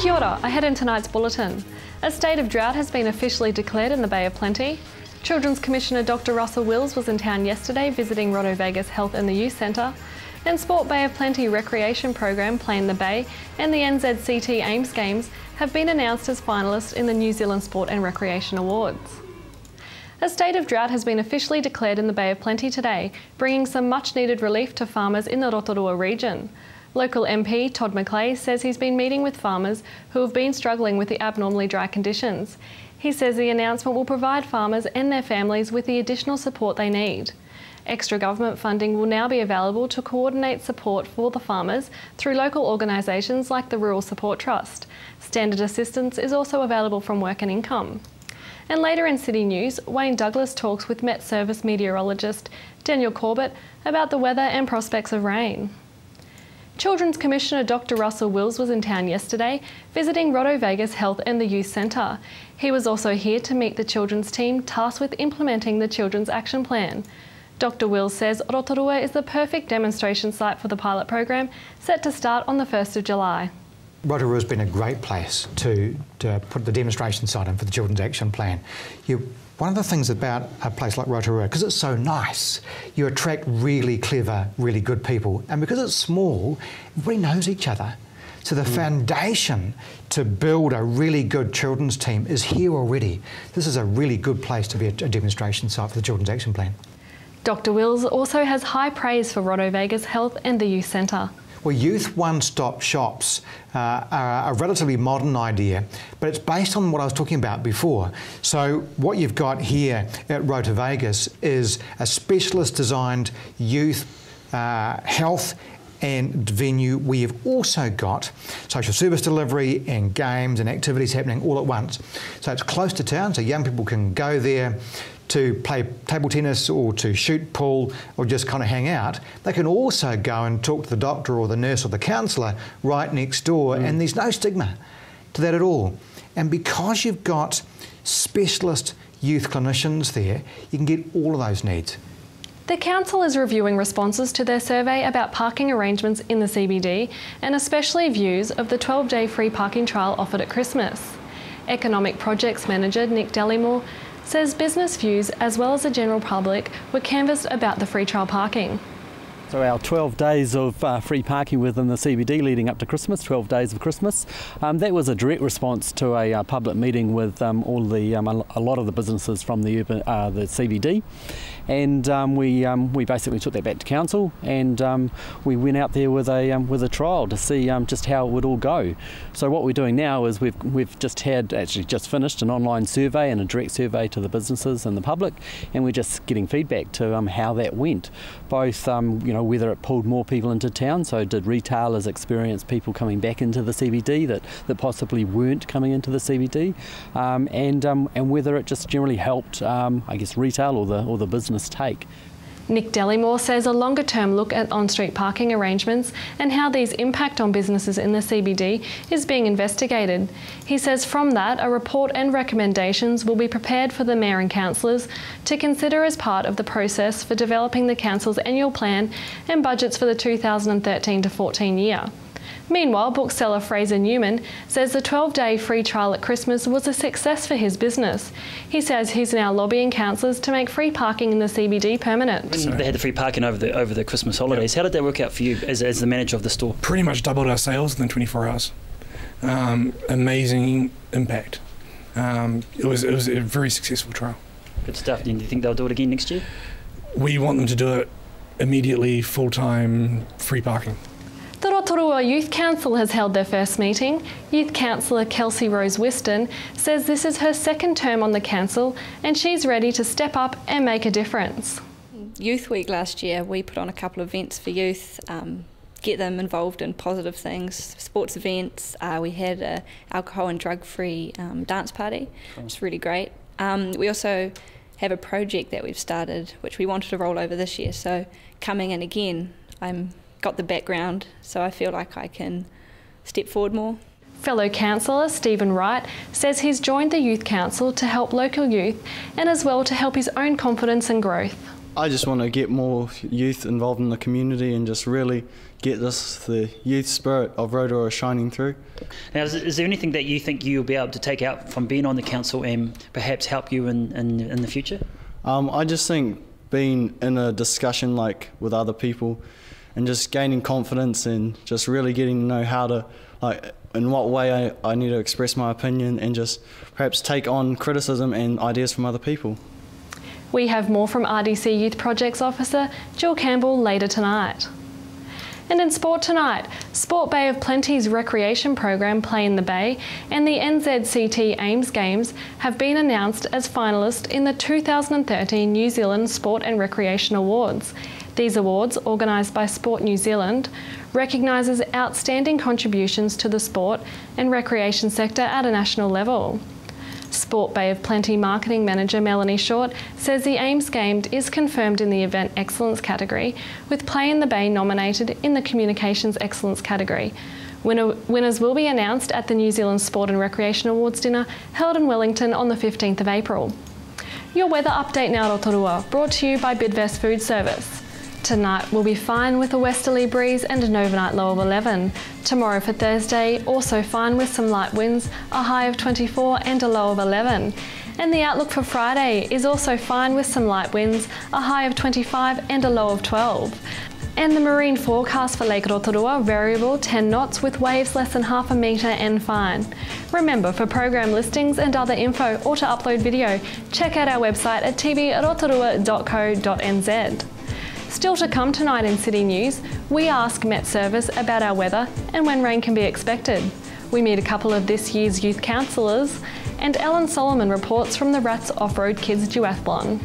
Kia ora, ahead in tonight's bulletin. A state of drought has been officially declared in the Bay of Plenty. Children's Commissioner Dr Russell Wills was in town yesterday visiting Rotovegas Health and the Youth Centre. And Sport Bay of Plenty recreation program Play in the Bay and the NZCT Ames Games have been announced as finalists in the New Zealand Sport and Recreation Awards. A state of drought has been officially declared in the Bay of Plenty today, bringing some much needed relief to farmers in the Rotorua region. Local MP Todd McLeay says he's been meeting with farmers who have been struggling with the abnormally dry conditions. He says the announcement will provide farmers and their families with the additional support they need. Extra government funding will now be available to coordinate support for the farmers through local organisations like the Rural Support Trust. Standard assistance is also available from Work and Income. And later in City News, Wayne Douglas talks with Met Service meteorologist Daniel Corbett about the weather and prospects of rain. Children's Commissioner Dr Russell Wills was in town yesterday, visiting Rotovegas Health and the Youth Centre. He was also here to meet the children's team tasked with implementing the Children's Action Plan. Dr Wills says Rotorua is the perfect demonstration site for the pilot program, set to start on the 1st of July. Rotorua has been a great place to put the demonstration site in for the Children's Action Plan. One of the things about a place like Rotorua, because it's so nice, you attract really clever, really good people. And because it's small, everybody knows each other. So the foundation to build a really good children's team is here already. This is a really good place to be a demonstration site for the Children's Action Plan. Dr Wills also has high praise for Rotovegas Health and the Youth Centre. Well, youth one-stop shops are a relatively modern idea, but it's based on what I was talking about before. So what you've got here at Rotovegas is a specialist designed youth health and venue where you've also got social service delivery and games and activities happening all at once. So it's close to town, so young people can go there to play table tennis or to shoot pool or just kind of hang out. They can also go and talk to the doctor or the nurse or the counsellor right next door, and there's no stigma to that at all. And because you've got specialist youth clinicians there, you can get all of those needs. The Council is reviewing responses to their survey about parking arrangements in the CBD and especially views of the 12-day free parking trial offered at Christmas. Economic Projects Manager Nick Delimore says business views as well as the general public were canvassed about the free trial parking. So our 12 days of free parking within the CBD leading up to Christmas, 12 days of Christmas, that was a direct response to a public meeting with a lot of the businesses from the CBD, and we basically took that back to council, and we went out there with a trial to see just how it would all go. So what we're doing now is we've just finished an online survey and a direct survey to the businesses and the public, and we're just getting feedback to how that went, both whether it pulled more people into town, so did retailers experience people coming back into the CBD that possibly weren't coming into the CBD, and whether it just generally helped, I guess, retail or the business take. Nick Delimore says a longer-term look at on-street parking arrangements and how these impact on businesses in the CBD is being investigated. He says from that, a report and recommendations will be prepared for the Mayor and councillors to consider as part of the process for developing the council's annual plan and budgets for the 2013 to 14 year. Meanwhile, bookseller Fraser Newman says the 12-day free trial at Christmas was a success for his business. He says he's now lobbying councillors to make free parking in the CBD permanent. They had the free parking over the Christmas holidays. How did that work out for you as the manager of the store? Pretty much doubled our sales within 24 hours. Amazing impact. It was a very successful trial. Good stuff. Do you think they'll do it again next year? We want them to do it immediately, full-time, free parking. The Rotorua Youth Council has held their first meeting. Youth Councillor Kelsey Rose Whiston says this is her second term on the council and she's ready to step up and make a difference. Youth Week last year, we put on a couple of events for youth, get them involved in positive things, sports events. We had an alcohol and drug-free dance party, which was really great. We also have a project that we've started, which we wanted to roll over this year. So coming in again, I'm got the background, so I feel like I can step forward more. Fellow councillor Stephen Wright says he's joined the Youth Council to help local youth and as well to help his own confidence and growth. I just want to get more youth involved in the community and just really get the youth spirit of Rotorua shining through. Now, is there anything that you think you'll be able to take out from being on the council and perhaps help you in the future? I just think being in a discussion like with other people and just gaining confidence and just really getting to know how to, like, in what way I need to express my opinion and just perhaps take on criticism and ideas from other people. We have more from RDC Youth Projects Officer Jill Campbell later tonight. And in sport tonight, Sport Bay of Plenty's recreation program Play in the Bay and the NZCT Ames Games have been announced as finalists in the 2013 New Zealand Sport and Recreation Awards. These awards, organised by Sport New Zealand, recognises outstanding contributions to the sport and recreation sector at a national level. Sport Bay of Plenty Marketing Manager Melanie Short says the Ames Games is confirmed in the Event Excellence category, with Play in the Bay nominated in the Communications Excellence category. Winners will be announced at the New Zealand Sport and Recreation Awards dinner held in Wellington on the 15th of April. Your weather update now, Rotorua, brought to you by Bidvest Food Service. Tonight will be fine with a westerly breeze and an overnight low of 11. Tomorrow for Thursday, also fine with some light winds, a high of 24 and a low of 11. And the outlook for Friday is also fine with some light winds, a high of 25 and a low of 12. And the marine forecast for Lake Rotorua, variable 10 knots with waves less than half a metre and fine. Remember, for program listings and other info or to upload video, check out our website at tv.rotorua.co.nz. Still to come tonight in City News, we ask Met Service about our weather and when rain can be expected. We meet a couple of this year's youth counsellors, and Ellen Solomon reports from the Rats Off-Road Kids Duathlon.